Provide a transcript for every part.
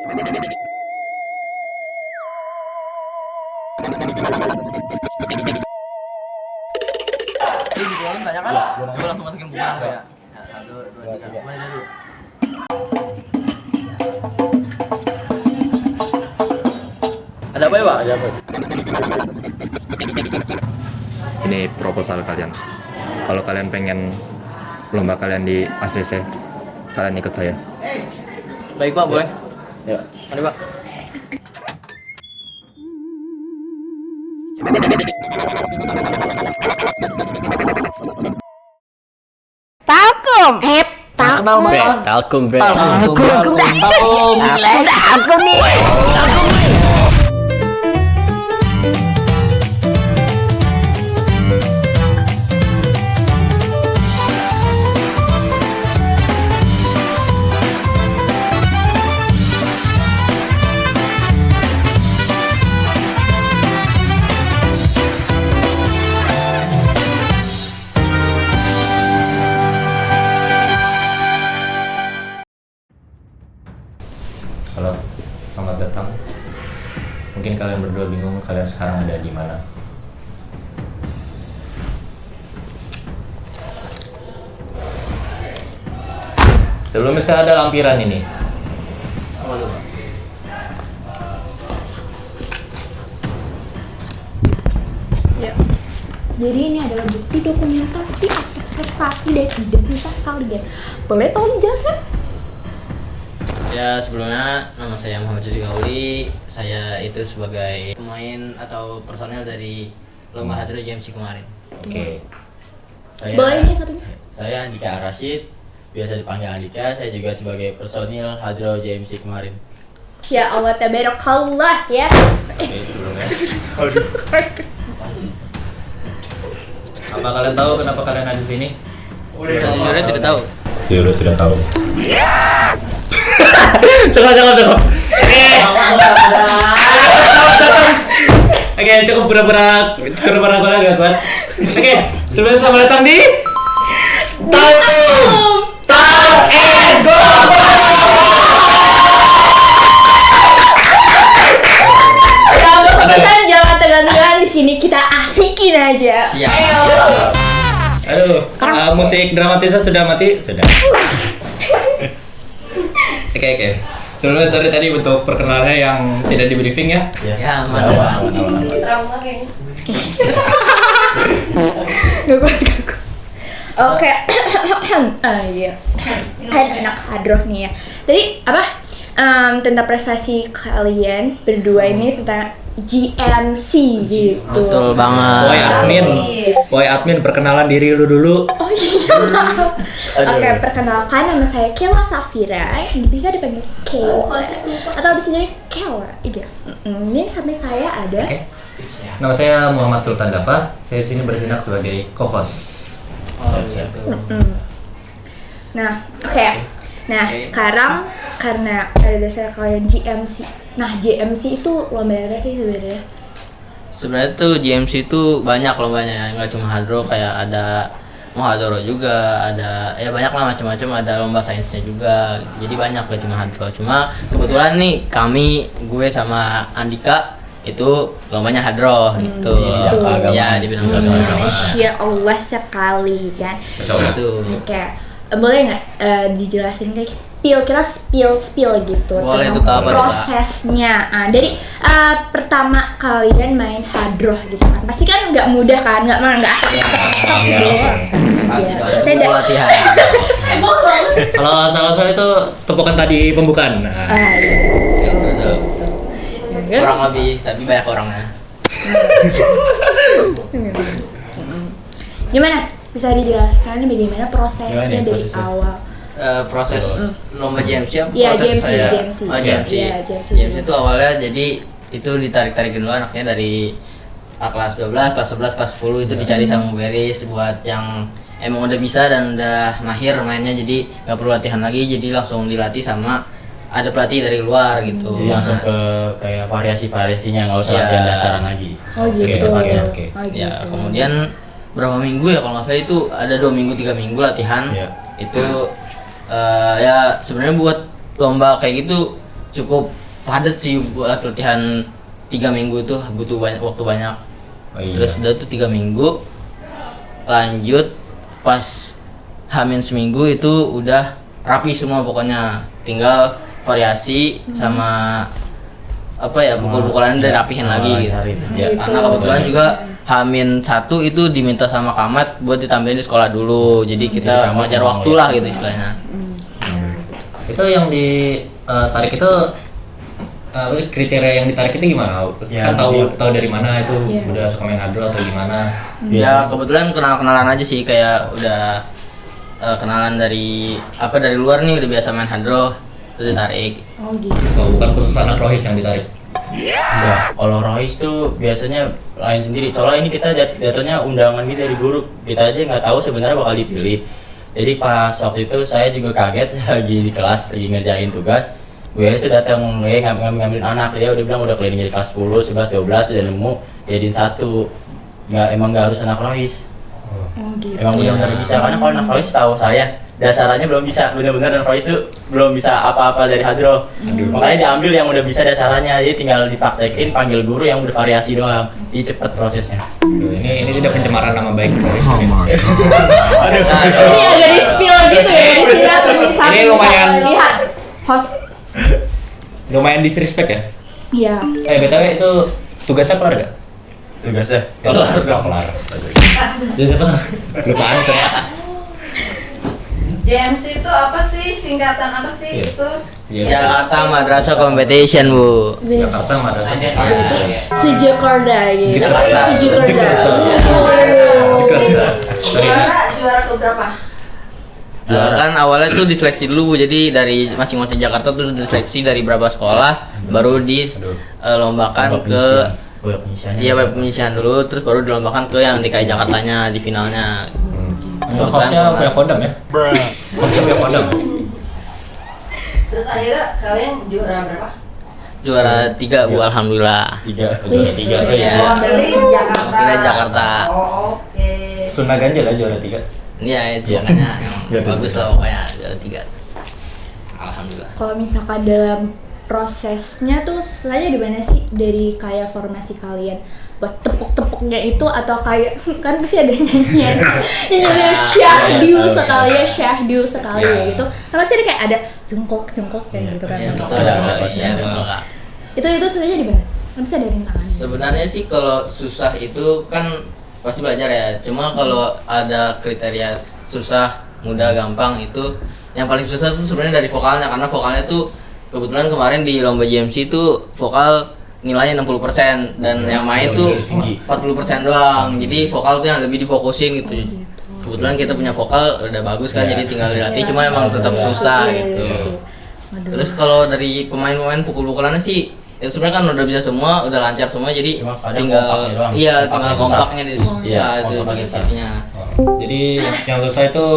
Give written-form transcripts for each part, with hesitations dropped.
Ini di kolom tanya kan? Gue langsung masukin bumerang kayak. Ya, 1, 2, 3. Mulai dulu. Ada apa ya, Pak? Ada apa? Ini proposal kalian. Kalau kalian pengen lomba kalian di ACC, kalian ikut saya. Baik, Pak, boleh. Ya. Mari, Pak. Talkum. Kenal maka Talkum bre. Talkum nih. Halo, selamat datang. Mungkin kalian berdua bingung kalian sekarang ada di mana. Sebelumnya saya ada lampiran ini. Apa tuh, Pak? Ya. Jadi ini adalah bukti dokumentasi atas prestasi dan identitas kalian. Boleh tolong jelasin? Ya, sebelumnya nama saya Muhammad Jody Gauli. Saya itu sebagai pemain atau personel dari Lomba Hadro JMC kemarin. Oke. Boleh nih satunya? Saya Andika Arasid, biasa dipanggil Andika. Saya juga sebagai personil Hadro JMC kemarin. Ya Allah, tabarakallah ya. Oke, sebelumnya. Apa kalian tahu kenapa kalian ada di sini? Sejujurnya tidak tahu. Sejujurnya tidak tahu. Cukup. Oke, cukup pura-pura aku lagi gak kuat. Oke, sebelumnya selamat datang di Talkum Talk and Go. Kalau pesan jangan tegang-tegang, di sini kita asikin aja. Siap. Aduh, musik dramatisnya sudah mati? Sudah. Oke. Sebelumnya sorry tadi untuk perkenalannya yang tidak di briefing ya. Ya, aman. Trauma kayaknya. Gak kuat. Oke. Iya. Kan anak hadroh nih ya. Jadi apa? Tentang prestasi kalian berdua ini tentang GMC gitu. Betul banget. Boy admin perkenalan diri lu dulu. Oh iya. Oke, perkenalkan nama saya Kewa Safira. Bisa dipanggil Kewa atau bisa jadi Kewa. Iya. Ini sampai saya ada. Oke. Nama saya Muhammad Sultan Dafa. Saya di sini bertindak sebagai co-host. Nah, oke. Nah, sekarang karena pada dasar kalian GMC. Nah, GMC itu lomba apa sih sebenarnya? Sebenarnya tuh GMC itu banyak lombanya, nggak cuma hadro, kayak ada Muhadoro juga, ada ya banyak lah macam-macam, ada lomba sainsnya juga. Jadi banyak, gak cuma hadro. Cuma kebetulan nih gue sama Andika itu lombanya hadro gitu. Ya di bidang sosial agama. Masya Allah sekali kan. Itu. Oke. Boleh nggak dijelasin kayak spill gitu boleh tentang tuh, apa tuh, Kak? prosesnya. Dari pertama kalian main hadroh gitu kan, pasti kan nggak mudah kan, nggak asik. Pasti dong. Saya Perlu latihan. Kalau salah itu tepukan tadi pembukaan. Iya. Betul. Ya, kan? Kurang lebih, tapi banyak orangnya. Gimana? Bisa dijelaskan bagaimana prosesnya dari awal? Proses lomba JMC apa? Iya, Proses JMC, saya. JMC. Oh, JMC. Iya, JMC. JMC itu awalnya jadi itu ditarik-tarikin dulu anaknya dari kelas 12, kelas 11, kelas 10 itu dicari sama Bu Beris buat yang emang udah bisa dan udah mahir mainnya, jadi nggak perlu latihan lagi, jadi langsung dilatih sama ada pelatih dari luar gitu. Jadi langsung ke kayak variasi-variasinya, nggak usah latihan dasaran lagi. Oh gitu. Oke. Oh, gitu. Ya, kemudian berapa minggu ya kalau nggak salah itu ada 2 minggu 3 minggu latihan. Iya. Itu ya sebenarnya buat lomba kayak gitu cukup padat sih buat latihan 3 minggu itu butuh waktu banyak. Terus udah tuh 3 minggu lanjut pas Hamin seminggu itu udah rapi semua pokoknya, tinggal variasi sama apa ya pukul-pukulan udah rapihin lagi gitu. Ya. Karena kebetulan juga Hamin 1 itu diminta sama Kamat buat ditambahin di sekolah dulu, jadi kita mengajar waktu lah gitu istilahnya. Itu yang ditarik itu kriteria yang ditarik itu gimana? Ya, Kan tahu dari mana itu udah suka main hadro atau gimana? Ya kebetulan kenalan aja sih, kayak udah kenalan dari luar nih, udah biasa main hadro terus ditarik. Oh gitu. Oh, bukan khusus anak Rohis yang ditarik. Enggak, kalau Rohis tuh biasanya lain sendiri. Soalnya ini kita jatuhnya undangan gitu dari guru. Kita aja nggak tahu sebenarnya bakal dipilih. Jadi pas waktu itu saya juga kaget lagi di kelas lagi ngerjain tugas. Bu Elis tuh datang ngambilin anak, dia udah bilang udah keliling dari kelas 10, 11, 12 udah nemu jadiin 1. Emang nggak harus anak Rohis. Oh gitu. Emang benar-benar bisa, karena kalau anak Rohis tahu saya dasarannya belum bisa, benar-benar anak Rohis tuh belum bisa apa-apa dari hadro. Makanya diambil yang udah bisa dasarannya, jadi tinggal dipraktekin, panggil guru yang udah variasi doang, jadi cepet prosesnya. Ini tidak pencemaran nama baik Rohis. Ini agak di spill gitu ya di sini atau misalnya Ini lumayan. lihat host. Lumayan disrespect ya. Iya. BTW itu tugasnya kelar gak? Tugasnya Kelar. Jadi siapa tuh? Lupaan kan? JMC itu apa sih? Singkatan apa sih Iya. itu? Jakarta Madrasah Competition, Bu. Jakarta Madrasah. Sejakarta gitu. Jakarta. Sejakarta. Juara keberapa? Kan awalnya tuh diseleksi dulu, jadi dari masing-masing Jakarta tuh diseleksi dari berapa sekolah, baru dilombakan ke web penyisihan dulu, terus baru dilombakan ke yang DKI Jakartanya di finalnya. Hostnya punya Kodam ya? Hostnya punya Kodam ya? Terus akhirnya kalian juara berapa? Juara 3, Bu, alhamdulillah. 3. Iya. Dari Jakarta. Kita Jakarta. Oh, oke. Sunnah ganjil ya juara 3. Iya, itu makanya Iya, bagus lah pokoknya juara 3. Alhamdulillah. Kalau misalkan dalam prosesnya tuh susahnya di mana sih, dari kayak formasi kalian buat tepuk-tepuknya itu, atau kayak kan pasti ada nyanyian syahdu sekali ya gitu. Kan pasti ada kayak ada jengkok kayak gitu kan. Iya, betul. Iya, betul, Kak. Itu susahnya di mana? Kan pasti ada rintangan. Sebenarnya sih kalau susah itu kan pasti belajar ya. Cuma kalau ada kriteria susah, mudah, gampang itu yang paling susah tuh sebenarnya dari vokalnya, karena vokalnya tuh kebetulan kemarin di lomba JMC itu vokal nilainya 60% dan yang main tuh 40% doang. Jadi vokal tuh yang lebih difokusin gitu. Kebetulan kita punya vokal udah bagus kan, jadi tinggal dilatih, cuma emang tetap susah gitu. Terus kalau dari pemain-pemain pukul-pukulannya sih ya sebenarnya kan udah bisa semua, udah lancar semua, jadi Cuma kadang tinggal kompaknya doang. tinggal Kompaknya kompaknya di susah Iya, itu kompaknya bikin susah. shiftnya. Jadi yang susah itu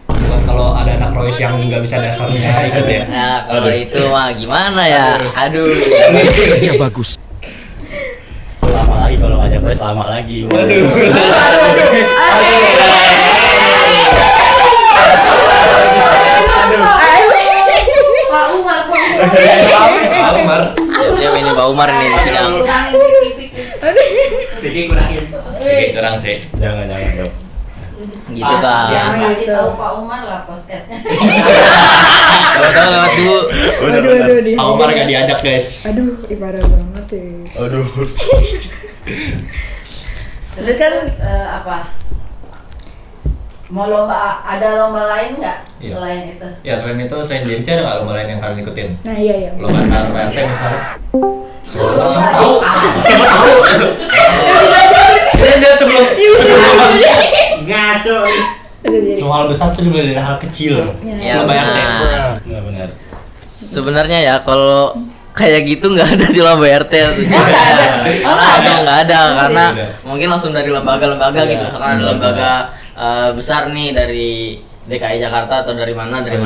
bukan kalau ada anak Rohis yang nggak bisa dasarnya ikut ya. Nah kalau itu mah gimana ya? Aduh. bagus. Lama lagi kalau ngajak Rohis, lama lagi. Waduh. Pak Umar, Pak Umar. Siap ini Pak Umar ini di sidang. kurangin pikir. Vicky kurangin. Oke, kurang sih. Jangan dong. Gitu kan. Yang kasih tahu Pak Umar lah podcastnya. Tahu lewat dulu. Di Pak Umar nggak diajak guys. Aduh, ibarat banget ya. Aduh. Terus kan apa? Mau ada lomba lain nggak Iya. selain itu? Ya selain itu, selain JMC ada nggak lomba lain yang kalian ikutin? Nah iya. Lomba antar RT misalnya? Siapa tahu? Siapa tahu? Dia sebelum Ngaco. semua hal besar tuh dimulai dari hal kecil. Ya, Lomba RT. Benar. Sebenarnya ya kalau kayak gitu nggak ada sih lomba RT. Langsung nggak ada, karena mungkin langsung dari lembaga-lembaga gitu. Misalkan ada lembaga besar nih dari DKI Jakarta atau dari mana gitu.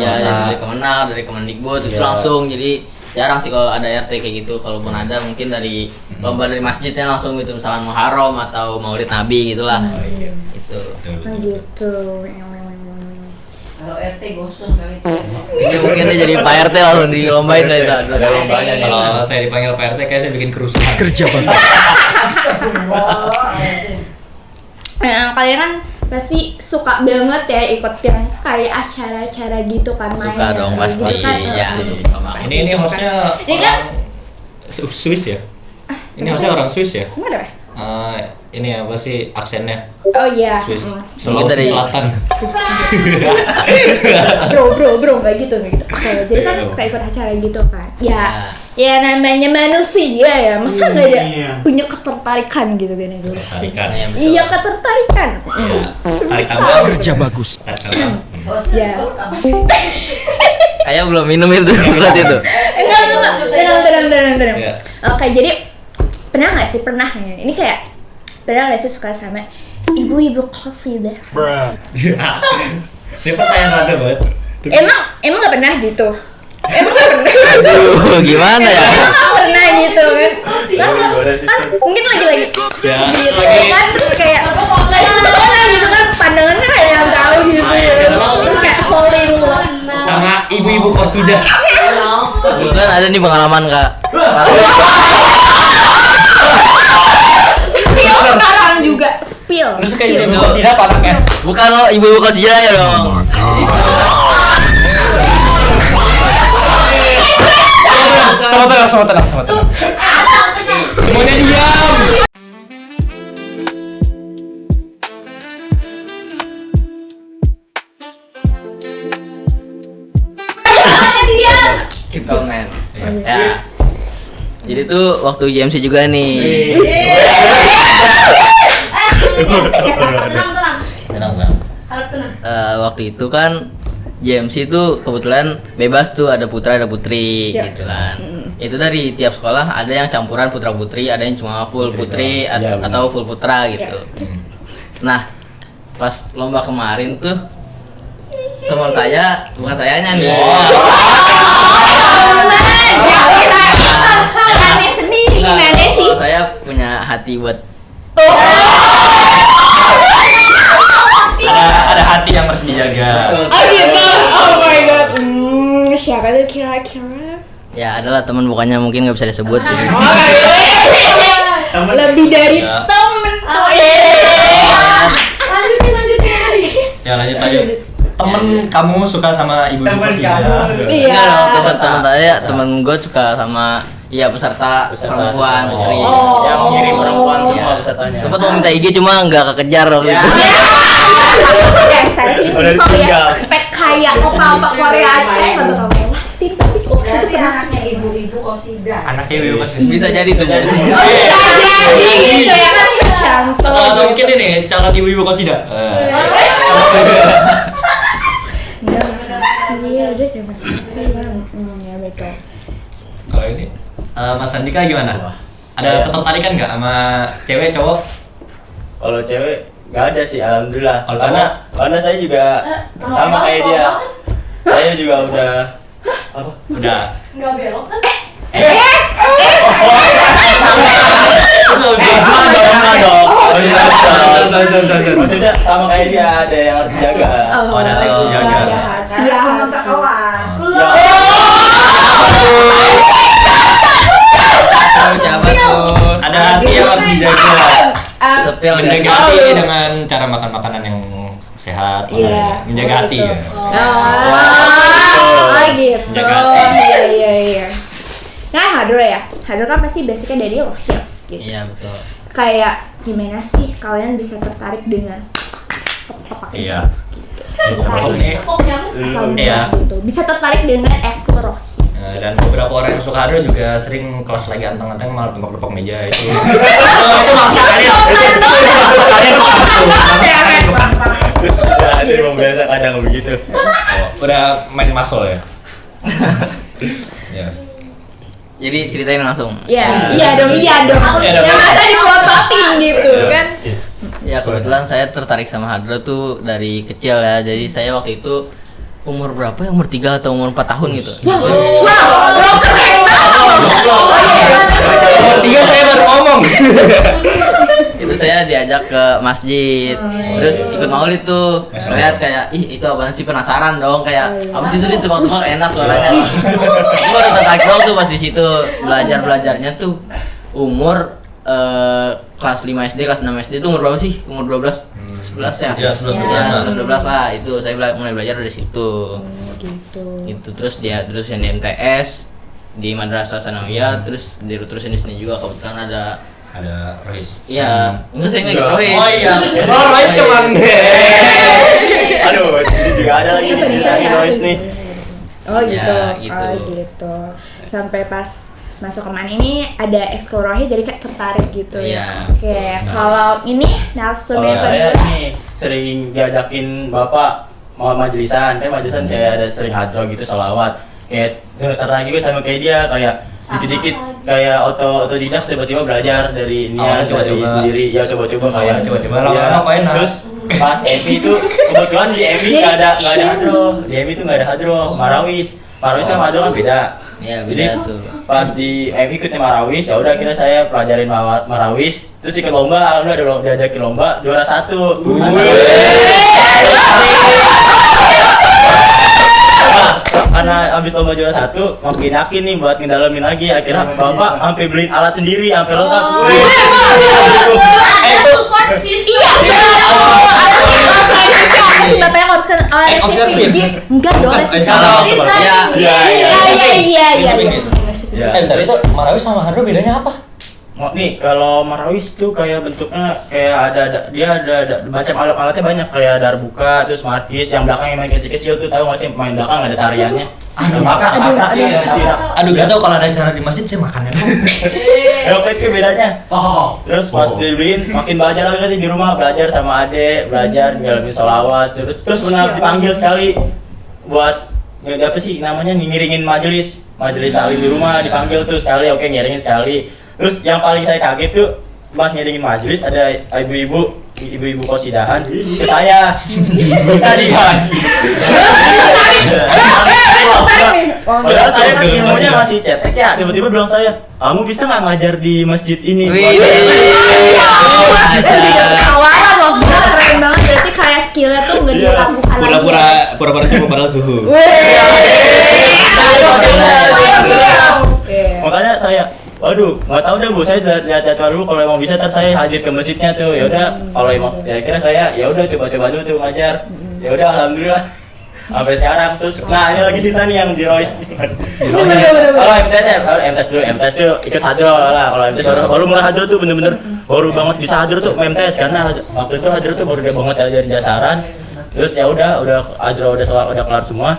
Ya dari Kemenak, dari Kemendikbud itu langsung. Jadi jarang sih kalau ada RT kayak gitu. Kalaupun ada mungkin dari lomba dari masjidnya langsung gitu, misalkan Muharram atau Maulid Nabi gitulah. Itu. Nah gitu. Kalau RT gosun kali itu. Ini mungkin dia jadi Pak RT langsung dilombain kali itu. Ada lombanya nih. Kalau saya dipanggil Pak RT kayak saya bikin kerusuhan. Kerja bagus. Kalian kan pasti suka banget ya ikut yang kayak acara-acara gitu kan, main Suka dong pasti. gitu kan. Ya, suka banget. Ini hostnya Ini kan- orang Swiss ya? Ini hostnya orang Swiss ya? Emang ada apa? Ini apa sih aksennya? Oh iya. Swiss, Mm. Sulawesi dari- Selatan. bro nggak gitu. Oke, jadi kan suka ikut acara gitu kan. Ya namanya manusia ya, masa nggak ada punya ketertarikan gitu kan ya guys. Tarikan. Iya, ketertarikan. Iya. Tarik tambang. Kerja bagus. Tarik tambang. Ya. Kayak belum minum itu berat itu. Enggak. Tenang. Iya. Oke, jadi pernah nggak sih ini kayak pernah nggak sih suka sama ibu-ibu qasidah? Ini pertanyaan rada banget. Emang nggak pernah gitu? Emang nggak pernah? Aduh, gimana ya? Emang pernah gitu kan? Gimana sih? Kan mungkin lagi Ya, gitu lagi. kan, terus kayak gimana gitu kan, pandangannya kayak yang tahu gitu ya, terus kayak fall in love Sama ibu-ibu qasidah. Kebetulan ada nih pengalaman Kak. spill sekarang juga spill. Terus kayak ibu-ibu qasidah apa anaknya? Bukan lo ibu-ibu qasidah ya dong. Sama tenang. Semuanya diam. Keep comment. Ya. Jadi tuh waktu JMC juga nih. Tenang. Tenang. Harap tenang. Waktu itu kan JMC tuh kebetulan bebas tuh, ada putra ada putri Ya. gitu kan. Itu dari tiap sekolah ada yang campuran putra putri, ada yang cuma full putri Iya, benar. atau full putra gitu. Nah, pas lomba kemarin tuh teman saya, bukan sayanya nih. Aneh sendiri Enggak, gimana sih? kalau saya punya hati buat Ada hati yang harus dijaga. Oh gitu, oh my god. Siapa tuh kira-kira? ya adalah teman, bukannya mungkin nggak bisa disebut. Lebih dari Ya. temen coy. Ya lanjut. Temen kamu suka sama ibu-ibu qasidah. Iya. Enggak loh, teman saya, teman gue suka sama peserta perempuan putri. Oh. Yang ngirim perempuan semua Iya. pesertanya. Sempat mau minta IG cuma nggak kekejar waktu itu. Yang saya sih Udah nyesel ya, ditinggal. spek kayak opa-opa Korea saya nggak bakal lewatin, tapi kok kita Berarti pernah anaknya ibu-ibu qasidah. Anaknya ibu-ibu qasidah. Bisa jadi tuh. Oh, bisa jadi gitu ya kan, Shanto. Atau mungkin ini calon ibu-ibu qasidah. Iya, udah terima kasih Bang. Ya betul. Kalau ini Mas Andika gimana? Ada ketertarikan nggak sama cewek cowok? Kalau cewek nggak ada sih, alhamdulillah. Kalau Karena saya juga sama kayak dia. Saya juga udah apa? Udah. Enggak belok kan? Enggak dong. Sorry. Maksudnya sama kayak dia, ada yang harus dijaga. Oh, ada yang harus dijaga. Iya, Teman sekelas. Siapa tuh? Ada hati yang harus dijaga. Sepil Menjaga hati dengan cara makan makanan yang sehat, Iya. menjaga hati ya. Oh, gitu. Jaga hati. Iya. Nah, Hadro kan pasti basicnya dari rohis gitu. Iya betul. Kayak gimana sih kalian bisa tertarik dengan tepak Iya. Kayak asal Iya. gitu. Bisa tertarik dengan ekskul rohis. Dan beberapa orang yang suka Hadro juga sering kelas lagi anteng-anteng malah tembak-tembak meja itu. Itu maksud kalian. Itu maksud kalian bukan itu. Ada yang biasa kadang begitu. Udah main masol ya. Ya. Jadi ceritain langsung. Iya dong. Iya dong. Yang masa dipototin gitu kan. Ya kebetulan saya tertarik sama Hadro tuh dari kecil ya. Jadi saya waktu itu umur berapa ya? Umur 3 atau umur 4 tahun gitu. Wow, lo keren banget. Nomor 3 saya baru ngomong. Itu saya diajak ke masjid, terus ikut maulid tuh, lihat kayak ih itu apa sih, penasaran dong kayak apa sih itu di tebak-tebak enak suaranya. Itu baru tertarik banget tuh pas di situ belajarnya tuh umur kelas 5 SD, kelas 6 SD itu umur berapa sih? Umur 12, 11 ya? Iya, 11, 12 lah itu saya mulai belajar dari situ. Gitu. Itu terus yang di MTS di Madrasah Sanawiyah, terus diterusin di sini juga kebetulan ada Royce. iya, enggak saya nggak ikut Royce. Oh iya. Oh, Royce cuman Aduh, ini juga ada lagi di Royce nih. Oh gitu. Ya, gitu. Oh gitu. Sampai pas masuk ke MAN ini ada ekskul rohis jadi kayak tertarik gitu ya. Iya. Oke, kalau ini narasumber Kalau saya nih sering diajakin bapak mau majlisan, kan majlisan saya ada sering hadroh gitu sholawat. Kayak tertarik juga sama kayak dia, kayak dikit-dikit kayak otodidak tiba-tiba belajar dari ini Awalnya dari coba-coba. sendiri. Ya coba-coba kayak coba-coba, ya. lama-lama kok enak. Terus pas MI itu kebetulan di MI nggak ada hadroh. Di MI itu nggak ada hadroh, marawis kan hadroh kan beda. Iya, Jadi beda tuh. pas di MI ikutnya marawis, ya udah kira saya pelajarin marawis, terus ikut lomba, alhamdulillah diajakin lomba juara 1. Karena abis lomba juara 1 makin yakin nih buat ngedalamin lagi, akhirnya bapak sampai beliin alat sendiri sampai lengkap. itu support system. Iya. Bapaknya kalau misalkan Act of service. enggak dong, Bukan, resiko. salah. Iya. Ya. Bentar, itu Marawis sama Hadro bedanya apa? Nih kalau marawis tuh kayak bentuknya kayak ada macam alat-alatnya banyak, kayak darbuka, terus markis, yang belakang yang main kecil-kecil tuh, tahu nggak sih main belakang ada tariannya. Aduh, gak tau kalau ada acara di masjid saya makannya. Ya oke itu bedanya. Terus pas dibeliin makin belajar lagi di rumah, belajar sama adek, belajar ngalamin sholawat, terus pernah dipanggil sekali buat apa sih namanya ngiringin majelis salim di rumah, dipanggil tuh sekali, oke ngiringin sekali. Terus yang paling saya kaget tuh pas ngiringin majelis ada ibu-ibu kosidahan ke saya. Tadi lagi. Padahal saya kan ilmunya masih cetek ya, tiba-tiba bilang saya, kamu bisa nggak ngajar di masjid ini? Kawaran loh, gila keren banget. Berarti kayak skillnya tuh nggak diragukan lagi. Pura-pura cuma padahal suhu. Makanya saya, waduh, nggak tahu deh bu, saya lihat jadwal dulu, kalau emang bisa ntar saya hadir ke masjidnya tuh. Ya udah, kalau emang ya kira saya ya udah coba dulu tuh ngajar. Ya udah alhamdulillah sampai sekarang. Terus nah ini lagi cerita nih yang di Royce. Kalau MTS tuh ikut hadro lah. Kalau MTS baru mulai hadro tuh bener-bener baru banget bisa hadro tuh MTS, karena waktu itu hadro tuh baru banget dari dasaran. Terus ya udah hadro udah kelar semua.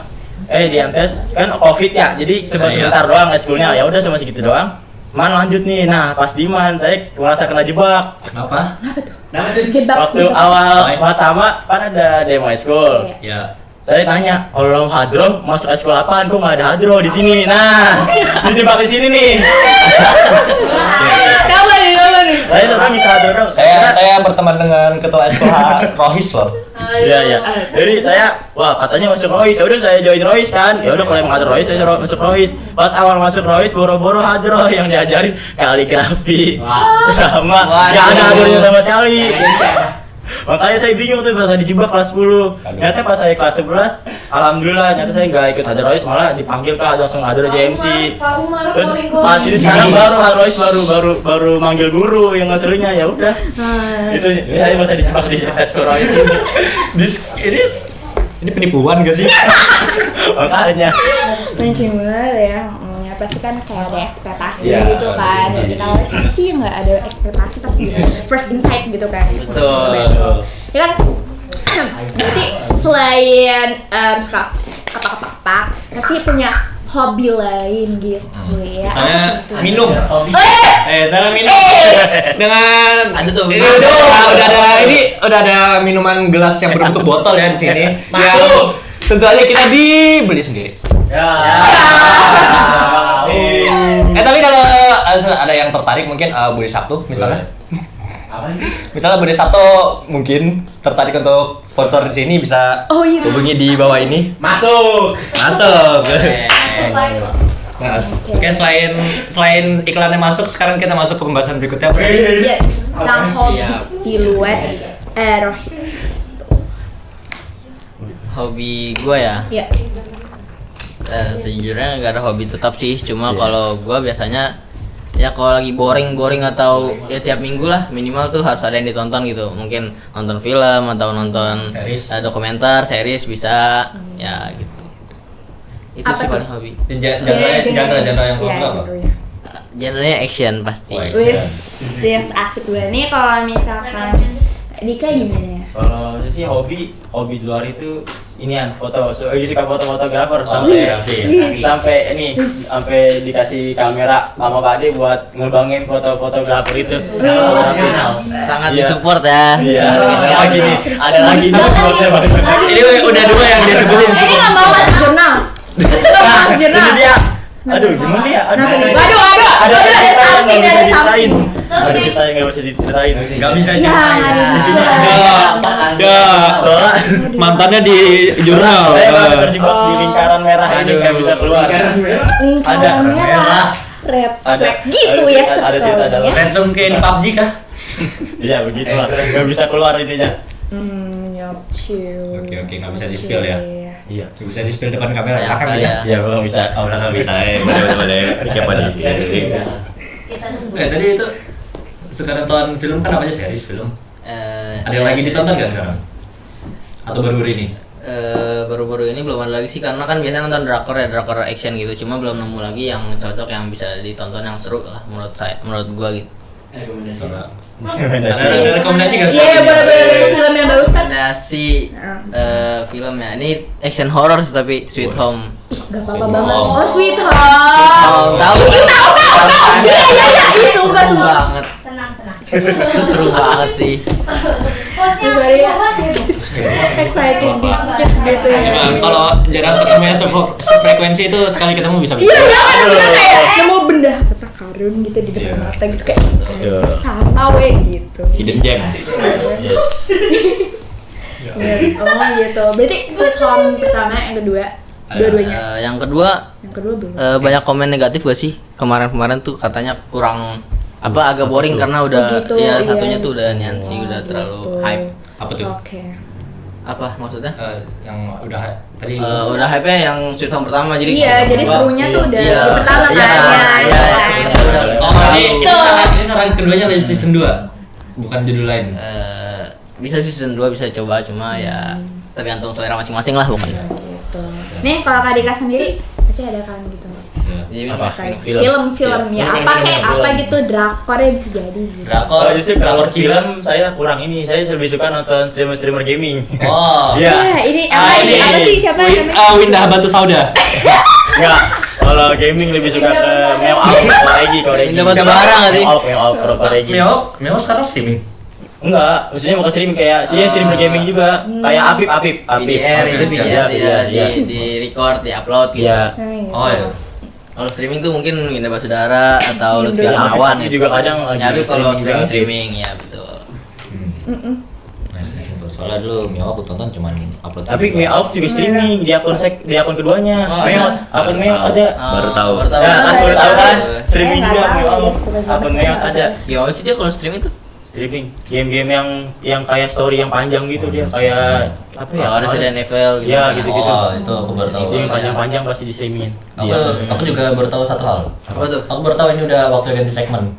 Di MTS kan Covid ya, jadi sebentar doang eskulnya. Ya udah cuma segitu doang. Man lanjut nih, nah pas di Man saya merasa kena jebak. Kenapa? Jebak. Waktu awal buat sama kan ada demo eskul. Ya. Saya tanya, kalau hadro masuk eskul apaan? Kok nggak ada hadro di sini? Nah, dijebak di sini nih. Coba nih. Saya sekarang minta hadro dong. Saya berteman dengan ketua SKH Rohis loh. Iya. Jadi saya, wah katanya masuk Royce. Ya udah saya join Royce kan. Ya udah kalau emang ada Royce saya masuk Royce. Pas awal masuk Royce boro-boro hadro yang diajarin kaligrafi, drama. Nggak ada hadronya sama sekali. Makanya saya bingung tuh pas saya dijebak kelas 10. Ternyata pas saya kelas 11, alhamdulillah ternyata saya nggak ikut hadro Royce, malah dipanggil ke langsung hadro JMC. Terus pas ini sekarang baru Royce baru manggil guru yang aslinya. Ya udah. Itu saya masa dijebak di eskul Royce. Ini penipuan gak sih? Makanya. Mancing banget ya. Pasti kan kayak ada ekspektasi Iya, gitu kan. Dan kita awalnya siapa sih yang nggak ada ekspektasi pasti first insight gitu kan. Betul. Ya kan. Berarti selain suka apa-apa, pasti punya hobi lain gitu ya. Misalnya Apa tuh? minum. Saya minum dengan Ada tuh. ini udah ada minuman gelas yang berbentuk botol ya di sini. Yang tentu aja kita dibeli sendiri. Tapi kalau ada yang tertarik mungkin Bude Sabtu misalnya. Misalnya Bude Sabtu mungkin tertarik untuk sponsor di sini bisa Oh, iya. hubungi di bawah ini. Masuk. Nah, oke, selain iklannya masuk, sekarang kita masuk ke pembahasan berikutnya. Yes, tentang hobi Siap. siluet Rohis. Hobi gue ya, Ya. sejujurnya nggak ada hobi tetap sih. Cuma kalau gue biasanya ya kalau lagi boring atau ya tiap minggu lah minimal tuh harus ada yang ditonton gitu. Mungkin nonton film atau nonton Series. dokumenter, series bisa ya gitu. Itu Apa sih tuh? paling hobi. Genre yang kau Ya, suka apa? genre-nya. Genrenya action pasti. Oh, Wis, yes, asik banget nih kalau misalkan Dika gimana ya? Kalau saya sih hobi di luar itu inian foto. So, lagi suka fotografer sampai sampai dikasih kamera sama Pak De buat ngembangin fotografer itu. Sangat Iya. disupport ya. Iya, ada lagi nih supportnya banget. Ini udah dua yang dia sebutin. Ini nggak mau masuk jurnal. Masuk jurnal. Ini dia. Aduh, gimana ya? Kenapa nih? Waduh, Ada cerita yang nggak bisa ada diceritain. something. Ada cerita yang nggak bisa diceritain. Nggak bisa Jangan ceritain. Soalnya mantannya di jurnal. Saya baru terjebak di lingkaran merah ini nggak bisa keluar. Lingkaran Ada merah. Red flag gitu ya ada cerita dalam. setelahnya. Ransom kayak di PUBG kah? Iya begitu lah, nggak bisa keluar intinya. Yup, chill. Oke, nggak bisa di-spill ya? Iya. Bisa di spill depan kamera, Saya belakang apa bisa. ya? Iya belum bisa. Oh, belakang bisa. Boleh. Kayak pada. Tadi itu suka nonton film kan apa aja series film? Ada yang lagi ditonton nggak sekarang? Atau baru-baru ini? Baru-baru ini belum ada lagi sih karena kan biasanya nonton drakor action gitu. Cuma belum nemu lagi yang cocok yang bisa ditonton yang seru lah menurut gua gitu. Ada Rekomendasi. rekomendasi nggak? Iya, boleh film yang bagus kan? Rekomendasi filmnya ini action horror sih tapi Sweet Home. Gak apa-apa banget. Home. Oh, Sweet Home. Tahu? Iya, itu enggak Seru semua. banget. Tenang. Itu seru banget sih. Bosnya Sorry ya. banget ya. Excited dikit gitu ya. Emang kalau jarang ketemu yang sefrekuensi itu sekali ketemu bisa Iya, bisa. kan kita kayak nemu benda harta karun gitu di depan Iya. mata gitu kayak Iya. sama weh gitu. Hidden gem. Yes. Iya. Oh gitu. Berarti Sweet Home pertama, yang kedua, dua-duanya. Yang kedua Yang kedua belum. banyak komen negatif gak sih kemarin tuh katanya kurang agak boring karena udah gitu, ya iya. satunya tuh udah Nancy udah terlalu Gitu. hype. Apa tuh? Oke. Apa maksudnya? Yang udah tadi Udah hype-nya yang Sweet Home pertama jadi Iya, jadi serunya tuh udah Iya. di pertama Iya, kan ya. iya, serunya udah Oh, ini saran keduanya dari season 2. Bukan judul lain. Bisa season 2 bisa coba cuma ya tergantung selera masing-masing lah pokoknya. Gitu. Nih kalau Kak Dika sendiri pasti ada kan gitu. Jadi Apa? Kayak Film. film ya Film, apa film, kayak film. apa gitu drakornya bisa jadi gitu. Drakor, Kalau justru drakor kalau film saya kurang ini. Saya lebih suka nonton streamer gaming. Oh. Iya. Iya, ini apa sih siapa namanya? Windah Batu Sauda. Enggak. Kalau gaming lebih suka ke Meo Koregi. Indah Batu Bara nggak sih? Meo Koregi. Meo sekarang streaming. Enggak, maksudnya bukan streaming kayak sih streamer gaming juga. Kayak Apip. VDR itu Iya, VDR di record, di upload gitu. Iya. Nah, gitu. Oh ya. Kalau streaming tuh mungkin Winda Basudara atau Lutfi Iya, Armawan Apip gitu. juga kadang lagi Ya, tapi kalau streaming juga. streaming ya betul. Nah, soalnya dulu Mio aku tonton cuman upload. Tapi video. Meo juga streaming di akun keduanya. Oh, Meo, ada. akun Meo ada. Baru tahu. Baru tahu. Ya, kan baru tahu kan? Streaming Saya juga nggak Meo. tahu. Akun Meo ada. Gimana sih dia kalau streaming tuh? Streaming game-game yang kayak story yang panjang gitu dia kayak apa ya? Kalau ada Resident Evil gitu. Iya, gitu-gitu. Oh, itu aku baru tahu. Dia yang panjang-panjang pasti di streamingin. Aku juga baru tahu satu hal. Apa tuh? Aku baru tahu ini udah waktu ganti segmen.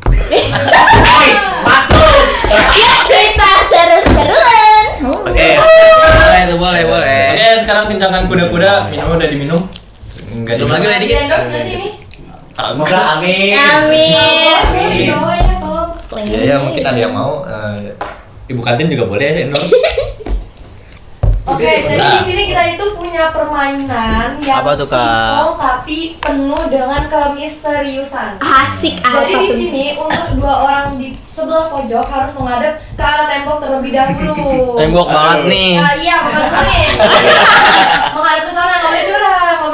Ya cerita seru-seruan. Oke. Boleh. Oke, sekarang kencangkan kuda-kuda. Minum udah diminum. Enggak Belum lagi Di dikit. endorse nggak sih ini? Semoga amin. Amin. Bawa ya tolong. Ya mungkin ada yang mau. Ibu kantin juga boleh endorse. Oke, jadi di sini kita itu punya permainan yang Apa tuh, Kak? simple tapi penuh dengan kemisteriusan. Asik apa Jadi di tuh? sini untuk dua orang di sebelah pojok harus menghadap ke arah tembok terlebih dahulu. Tembok banget nih. Iya, makanya nih. Menghadap ke sana, nggak boleh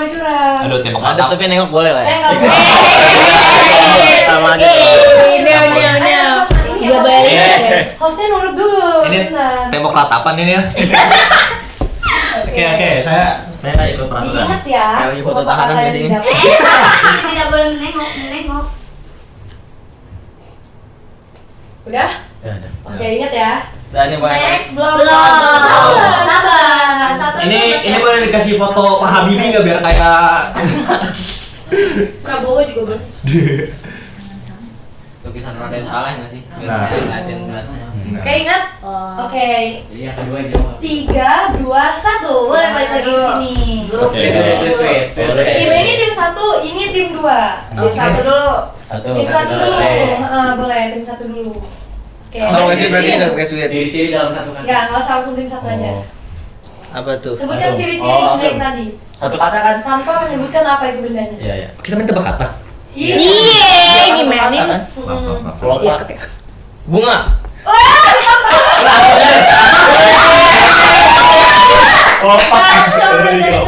curang. Aduh, tembok Ada atap. tapi nengok boleh lah ya. Nggak boleh. Sama aja. No. Gak boleh. Hostnya nurut dulu. Ini sebentar. tembok ratapan ini ya. Oke, saya Saya ikut peraturan. Diingat ya. Kayak lagi foto tahanan kosakata di yang sini. didapat. Tidak boleh menengok. Udah? Ya, ada. Oke, ingat ya. Dan ini banyak. Next, belum. Belum. Sabar. Satu Ini boleh dikasih foto Pak Habibie nggak biar kayak Prabowo juga boleh. Lukisan Raden Saleh nggak sih? Nah. Ngeliatin gelasnya. Oke, ingat? Oke. Iya kedua jawab. 3, 2, 1. Boleh balik lagi ke sini. Oke. Tim ini tim 1, ini tim 2. Tim 1 dulu. Satu. Tim 1 dulu. Oke. Boleh, tim 1 dulu. Oke. Kalau sih berarti nggak pakai sweet. Ciri-ciri dalam satu kata. Enggak usah langsung tim 1 aja. Oh. Apa tuh? Sebutkan Langsung. ciri-ciri Oh, benda yang langsung. tadi. Satu kata kan? Tanpa menyebutkan apa itu bendanya. Iya, iya. Kita main tebak kata. Iya. Gimana? Kan? Maaf. Kelopak. Bunga.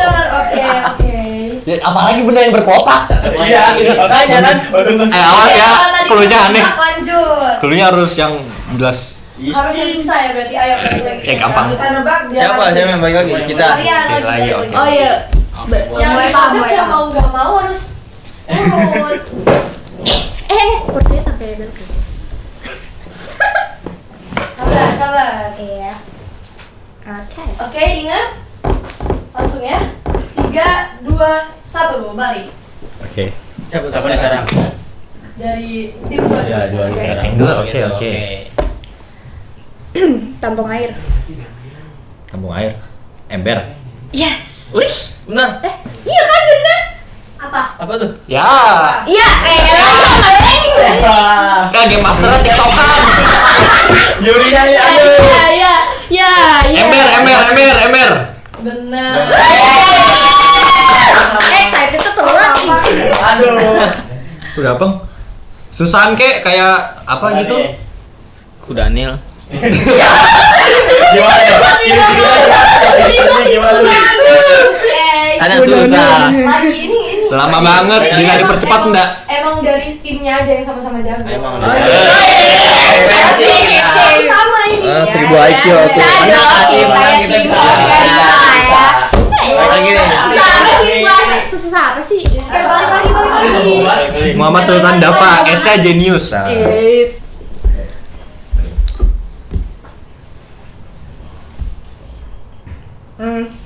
Jangan. Oke. Ya, apalagi benda yang berkelopak. Iya, makanya kan. Awas ya, Tadi cluenya aneh. Lanjut. Cluenya harus yang jelas. Harus yang susah ya berarti. Ayo balik lagi. Ya, gampang. Bisa nebak. Siapa yang balik lagi? Kita. Kalian lagi. Oke. Oh iya. Yang Mulai di paham, pojok mulai yang paham. mau nggak mau harus urut. Kursinya sampai lebar ke. Sabar. Iya. Oke. Oke, ingat. Langsung ya. 3, 2, 1, balik. Oke. Siapa Siapa nih sekarang? Dari tim 2. Iya, dua Oke. sekarang. Yang dua, oke. Tampung air. Kampung air. Ember. Yes. Wih. Benar. Iya kan bener. Apa? Apa tuh? Ya. Iya. Kan game masternya TikTokan. Yurinya ya. Ya. Ember. Benar. Excited tuh telat sih. Aduh. Udah bang. Susahan kayak apa gitu? Kuda Nil. Gimana? Ciri-cirinya gimana? Ada susah. Lagi ini. Lama banget. Bila dipercepat enggak? Emang dari timnya aja yang sama-sama jago. Emang. Sama ini. 1000 IQ aku. Menang kita bisa. Lagi nih. Susah apa sih? Balik lagi. Muhammad Sultan Dava, Esa Genius.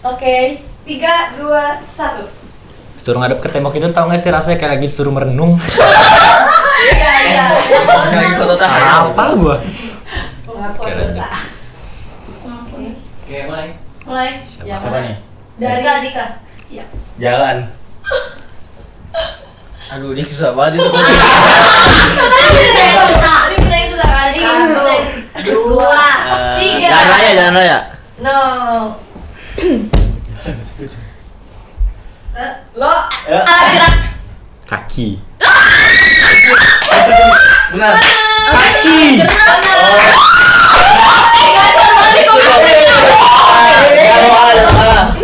Oke, 3, 2, 1. Suruh ngadep ke tembok itu tau gak sih rasanya kayak lagi disuruh merenung. Iya. Lagi foto tahanan. Apa gua? Oke. Oke, mulai. Mulai. Siapa nih? Dari Dika. Iya. Jalan. Aduh, ini susah banget itu. Tadi kita yang susah kali. 1, 2, 3. Jangan raya. No. Lo alat gerak. Kaki. Benar. Kaki.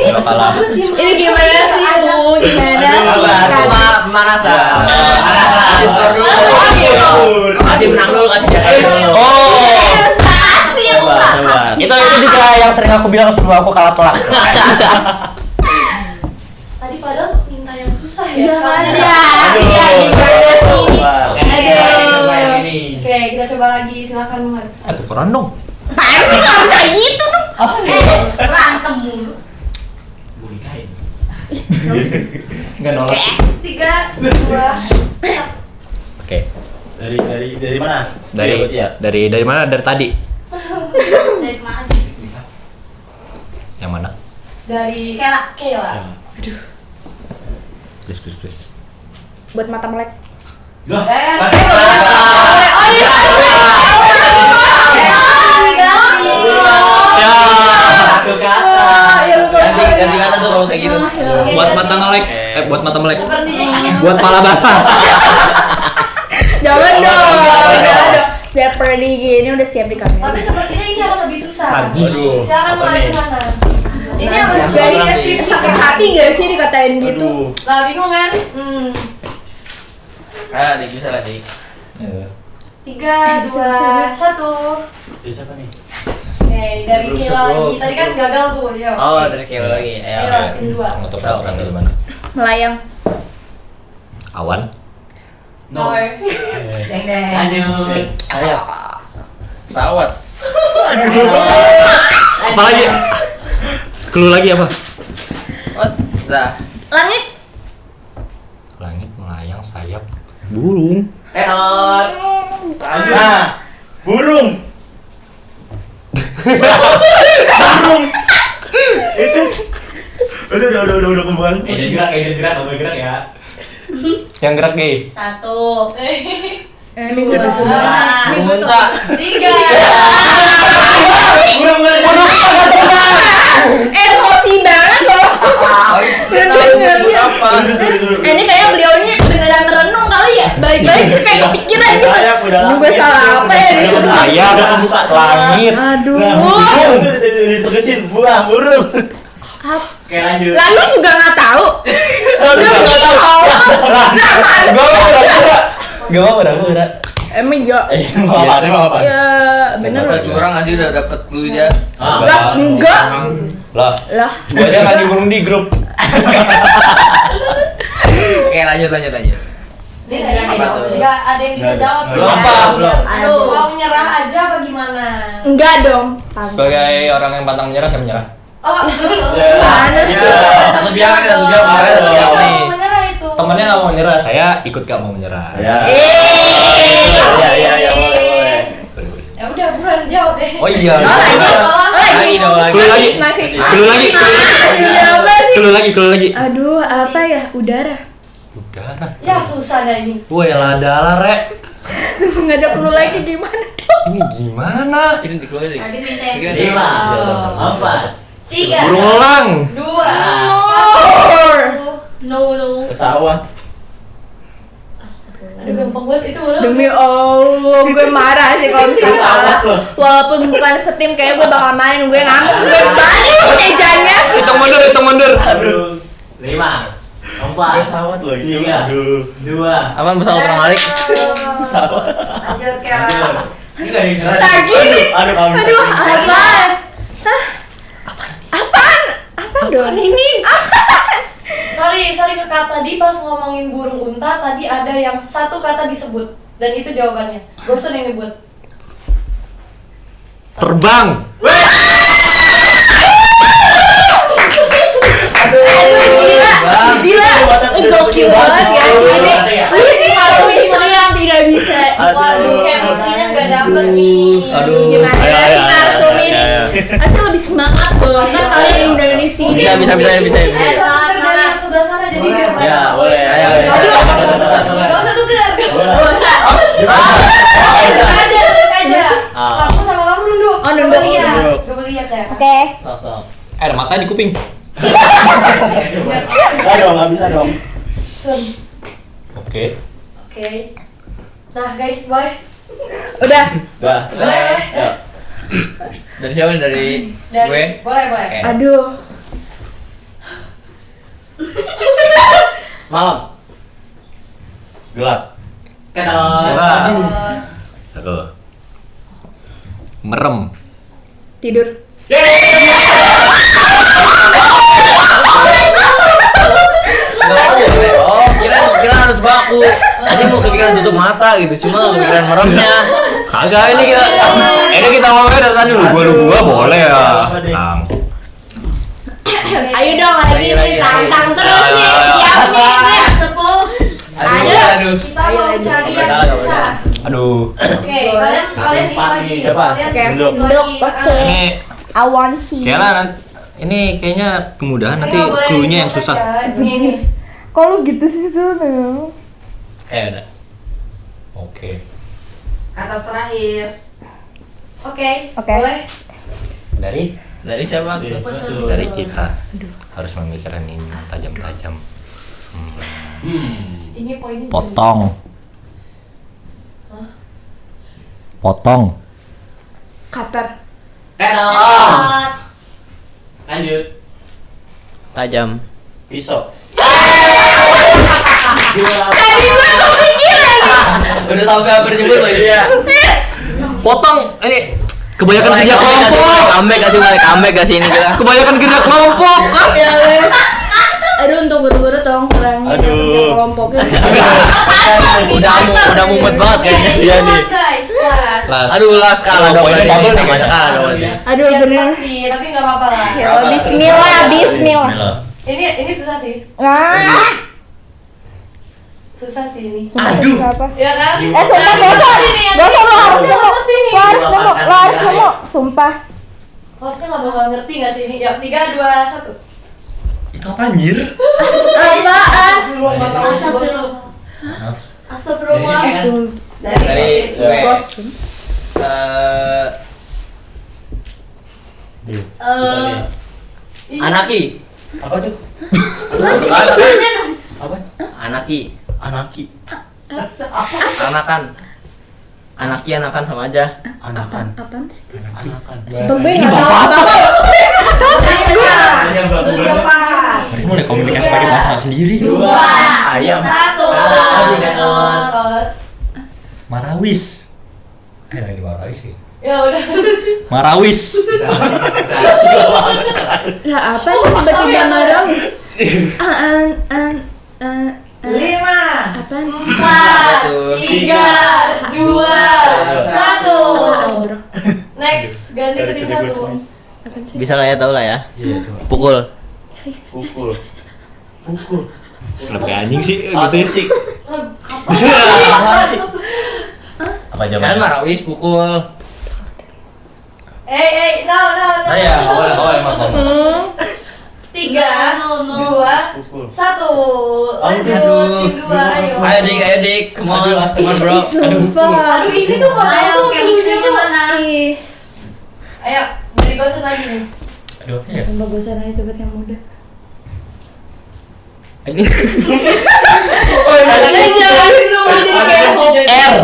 Nggak kalah. Ini gimana sih, Bu? Gimana Sabar, pemanasan. Kasih skor dulu. Kasih menang dulu, kasih jalan dulu. Oh, Sabar. itu juga yang sering aku bilang sebelum aku kalah telak. Tadi padahal minta yang susah ya. Iya, Soalnya- iya, gimana sih? Coba yang ini. Oke, kita coba lagi. Silakan menghadap. Tukeran dong. Apaan sih nggak bisa gitu tuh? Berantem mulu. Enggak nolak. 3, 2, 1. Oke. Dari mana? Dari mana? Dari tadi. Dari kemana? Yang mana? Dari Kela. Please. Buat mata melek. Ya. Satu kata. Ganti kata tuh kalau kayak gitu. Buat mata melek. Buat mata melek. Bukan dia. Buat pala basah. Jangan dong. Udah. Siap ready gini udah siap di kamera. Tapi sepertinya ini akan lebih susah. Najis. Silakan Apa menghadap nih? ke sana. Ini harus Siapa dari nanti? deskripsi Sakit hati gak sih dikatain gitu? Aduh. Lah bingung kan? Dik, bisa lah, Dik. 3, 2, 1. Itu siapa nih? Oke. dari Belum Kila lagi. sebelum. Tadi kan gagal tuh, ya. Oh, dari Kilo lagi. Ayo. Ayo, tim 2. Nggak tahu peraturannya gimana. Melayang. Awan. No. Deng deng. Saya. Pesawat. Apa lagi? Clue lagi apa? What? Dah. Langit. Langit, melayang, sayap, burung. Tenor. Nah, burung. Burung. Itu. Udah pembukaan. Gerak, kamu gerak ya. Yang gerak gay. 1. Ini gue tuh Muntah. 3. Burung. hoki banget loh. Ini kayaknya beliaunya beneran merenung kali ya. Balik-balik sih kayak kepikiran gitu. Aduh, gue salah apa ya nih? Sayap, langit. Aduh. Dipegesin buah burung. Oke, lanjut. Lalu juga nggak tahu. Gak mau pura-pura. Emang ya. Emang apa? Ya bener Udah loh. curang aja udah dapet clue dia. Lah, enggak. Lah, Lah. gua aja nggak burung di grup. Oke, lanjut. Dia nggak Apa tuh? Nggak ada yang bisa jawab. Belum. Apa? Belum. Aduh, mau nyerah aja apa gimana? Enggak dong. Sebagai orang yang pantang menyerah, saya menyerah. Oh, Mana sih? Satu biang nih, satu biang kemarin satu biang nih. mau menyerah itu. Temennya nggak mau menyerah, saya ikut gak mau menyerah. Ya. Ya, boleh. Ya udah, buruan jawab deh. Oh iya. Lagi dong, lagi. Clue lagi. Masih. Clue lagi. Apa sih? Clue lagi. Aduh, apa ya? Udara. Udara. Ya susah dah ini. Woi, adalah rek. Nggak ada perlu lagi gimana dong? Ini gimana? Ini di clue sih. Tadi minta yang 5, 4. 3. Burung elang. 2. Four. No. Pesawat. Aduh, gampang banget itu mana? Demi Allah, gue marah sih kalau misalnya salah. Pesawat loh. Walaupun bukan setim, kayak gue bakal main. Gue ngamuk, gue balik mejanya. Hitung mundur. Aduh. 5, 4. Pesawat loh. 3, 2. Apaan pesawat orang Malik? Pesawat. Lanjut ke Ini gak dikeras. Lagi nih. Aduh, kamu bisa. Aduh, apaan? Hah? Apaan? Apa dong? Ini? Sorry ke Kak, tadi pas ngomongin burung unta tadi ada yang satu kata disebut dan itu jawabannya. Bosan yang nyebut. Terbang. Gila, gokil banget ya sih ini. Ini sih kalau istri yang tidak bisa. Waduh, chemistry-nya nggak dapet nih. Aduh. Gimana Ayo, sih ayo, Narsum ayo, ini? ayo. Nanti lebih semangat loh. Kan kalian diundang di sini. Bisa. Sabar dari yang sebelah sana jadi biar mereka Ya, boleh. Ayo. Gak usah tuker. Gak usah. Duduk aja. Ah. Kamu sama kamu nunduk. Oh, nunduk. Gak boleh lihat ya. Oke. Sok. Ada mata di kuping. Nggak bisa dong. Sun. Oke. Oke. Nah guys, bye. Udah. Dah. Boleh. Dari siapa nih? Dari gue? Boleh. Oke. Aduh. Malam. Gelap. Tenor. Aku. Merem. Tidur. Oh, kira harus baku. Tadi mau kepikiran tutup mata gitu, cuma kepikiran meremnya. Kagak ini kita ngomongnya dari tadi lu gua boleh ya. Tang. Ayo dong lagi Lagi. nih, tantang terus nih. Ayo. Siap nih, sepuluh. Aduh. Kita mau cari yang Aduh. susah. Aduh. Oke, kalian ini lagi. Siapa? Oke, Duduk. duduk. Oke. Ini Awan sih. kayaknya ini kayaknya kemudahan nanti Nggak boleh clue-nya yang ikut susah. aja. Nih. Kalau gitu sih tuh. Udah. Oke. Kata terakhir. Oke. Oke. Boleh. Dari siapa? Dari kita harus memikirkan ini tajam-tajam. Ini poinnya. Potong. Cutter. Tenor. Lanjut. Tajam. Pisau. Tadi gue kepikiran. Udah sampai hampir nyebut lagi. Iya. Potong ini Kebanyakan kerja kelompok. Comeback kasih ini kita. Kebanyakan kerja kelompok. Ya wes. Aduh, untuk guru-guru tolong kurangi Aduh. kelompoknya. Udah mumet banget kayaknya. Iya nih. Kelas guys, kelas. Aduh lah skala dong. Poinnya double nih Banyak kayaknya. kali. Aduh, Iya, bener. sih, tapi nggak apa-apa lah. Ya Allah, bismillah. Bismillah. Ini susah sih. Susah sih ini. Aduh. Ya kan? Sumpah Nah, gosok. ini yang Gosok lo harus harus nemu. ngerti nih. Lo harus nemu. Sumpah. Hostnya nggak bakal ngerti nggak sih ini? Ya, 3, 2, 1. Itu apa anjir? Apaan? Maaf. Astagfirullah. Dari Gosok. Anaki. Apa tuh? Apa? Anaki. Anaki. Anakan sama aja. Anakan. Apaan sih? Anakan. Bang gue nggak tahu apa-apa. Mereka mulai komunikasi pakai bahasa sendiri. Ayam. 1. Marawis. Ini Marawis sih. Ya udah. Marawis. Lah apa sih tiba-tiba marah? 5, Apaan? 4, 3, 2, 1. Next, ganti ke tim 1. Apaan sih? Bisa lah ya, tahu lah ya. Iya, coba. Pukul. Pukul. Kenapa kayak anjing sih Musik. Apa Kan jawabannya? marawis pukul. No. Iya, boleh maaf. 3, 2, 1. Lanjut, tim 2, ayo. Ayo dik, come on, bro. Sumpah. Aduh, ini tuh mana Ayo, tuh? chemistry-nya mana? Ayo, dari Gosen lagi nih. Aduh, apa ya? Sumpah gue sana cepet yang muda. Ini Jangan lu mau jadi kepo. R.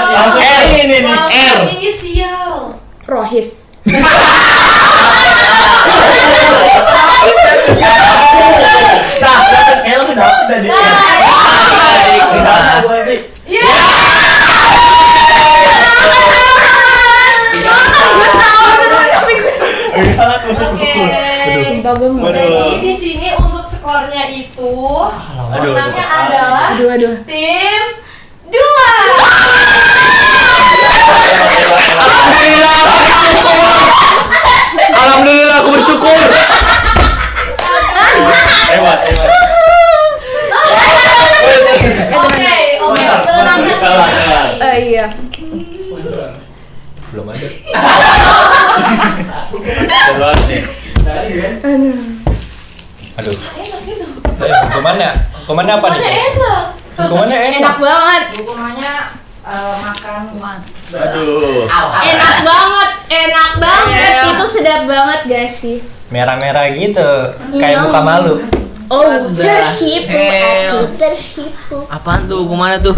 Langsung ini nih. R. Inisial. Rohis. Nah, kayak langsung dapet dah dia. Gimana sih? Oke. Sumpah gue mau. Jadi di sini untuk skornya itu menangnya adalah Aduh. tim 2. Alhamdulillah aku bersyukur. Hebat. Oke, menangnya Iya. Belum ada. Hebat nih. Aduh. Ayo, hukumannya apa nih? enak. Hukumannya Enak enak. banget. Hukumannya makan Aduh. Enak banget. Itu sedap banget gak sih? Merah-merah gitu, kayak muka malu. Oh, tersipu. Hell. Aku tersipu. apaan tuh? Hukumannya tuh?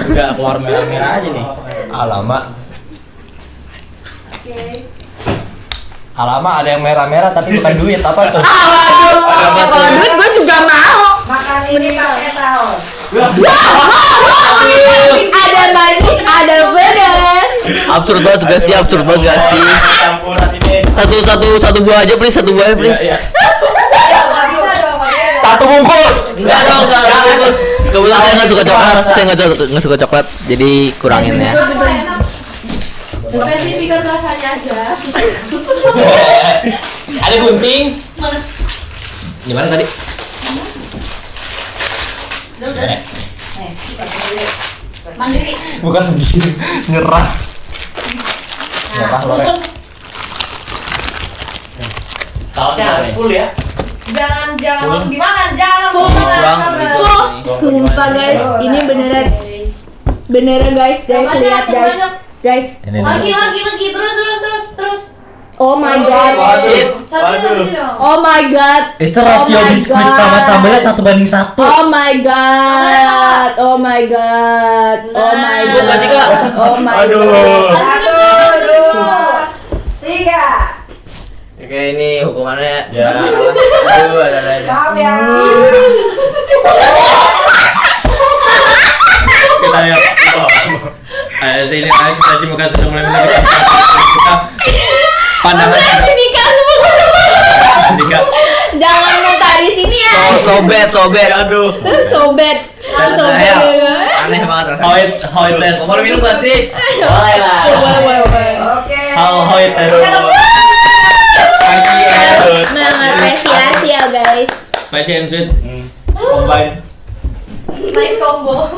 Udah keluar merah-merah aja nih. Alamak. Oke. Alamak ada yang merah-merah tapi bukan duit, apa tuh? Kalau duit gue juga mau. Makan ini pakai saus. Ada manis, ada pedas. Absurd banget gak sih? Campuran ini. Satu buah aja please, Iya. Nggak bisa dong, Pak. Satu bungkus. Enggak bagus. Kebetulan saya nggak suka coklat, nggak suka coklat, jadi kurangin ya. Spesifikan rasanya aja. Ada gunting. Gimana tadi? Udah. Mandiri. Bukan sendiri, nyerah. Nyerah lo, Rek. Sausnya harus full ya. Jangan langsung dimakan, jangan langsung Full. dimakan. Full. Sumpah guys, ini beneran guys, lihat guys. Ini Lagi, terus. Oh my god. Satu lagi dong. Oh my god. Itu rasio Oh my biskuit God. sama sambalnya 1:1. Oh my god. Oh my god. Oh my Cukup god. gak sih, Kak? Oh my Aduh. god. 1, 2, 3. Oke, ini hukumannya. Ya. Aduh, ada. Maaf ya. kita lihat. Sini ekspresi muka sudah mulai menunjukkan kita pandangan kita. Dika. Jangan muntah di sini ya. Sobet. Aduh. Sobet. Ya, aneh banget rasanya. How it taste? Mau minum gak sih? Boleh lah. Boleh. How it taste? Mengapresiasi ya guys. Spicy and sweet. Combine. Nice combo.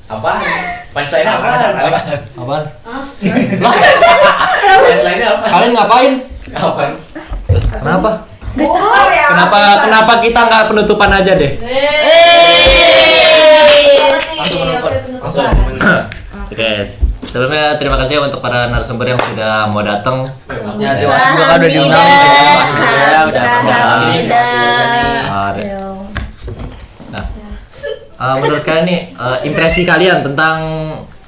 Apa? Punchline apa? Apaan? Hah? Punchline apa? Kalian ngapain? Apaan? Kenapa? Gak tahu ya. Kenapa kita nggak penutupan aja deh? Langsung. Oke. Sebelumnya terima kasih untuk para narasumber yang sudah mau datang. Ya, terima kasih juga kan udah diundang. Terima kasih juga ya udah sampai lagi. Nah, menurut kalian nih impresi kalian tentang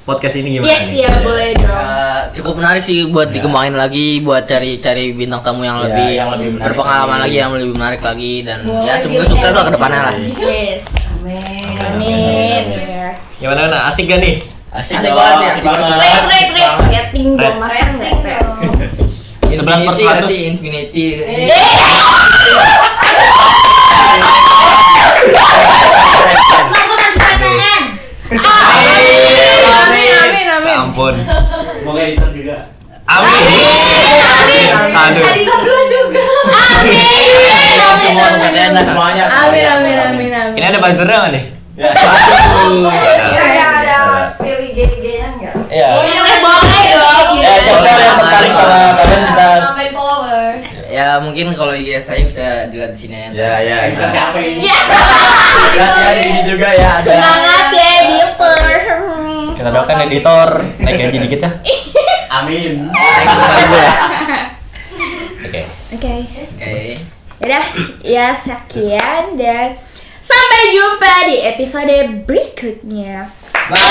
podcast ini gimana? Yes nih? ya boleh dong. Cukup menarik sih buat dikembangin lagi, buat cari bintang tamu yang lebih yang lebih menarik berpengalaman lagi, yang lebih menarik lagi dan ya semoga sukses lah ke depannya lah. Yes. Amin. Gimana? Asik gak nih? Asik banget sih, asik banget. Rating dong masa nggak? 11/100. Infinity. Amin. Ampun. Semoga editor juga. Amin. Sadu. Tadi berdua juga. Semuanya. Amin. Ini ada buzzernya nggak nih? Ada spill IG-nya enggak? Iya. Boleh dong. Siapa tahu yang tertarik sama kalian bisa. Sampai followers. Ya mungkin kalau IG saya bisa dilihat di sini ya. Ya. Kita capek ini. Iya. Lihat ya di sini juga ya ada. Semangat ya editor. Kita doakan editor naik gaji dikit ya. Amin. Oke. Oke. Oke. Yaudah, ya sekian dan sampai jumpa di episode berikutnya. Bye.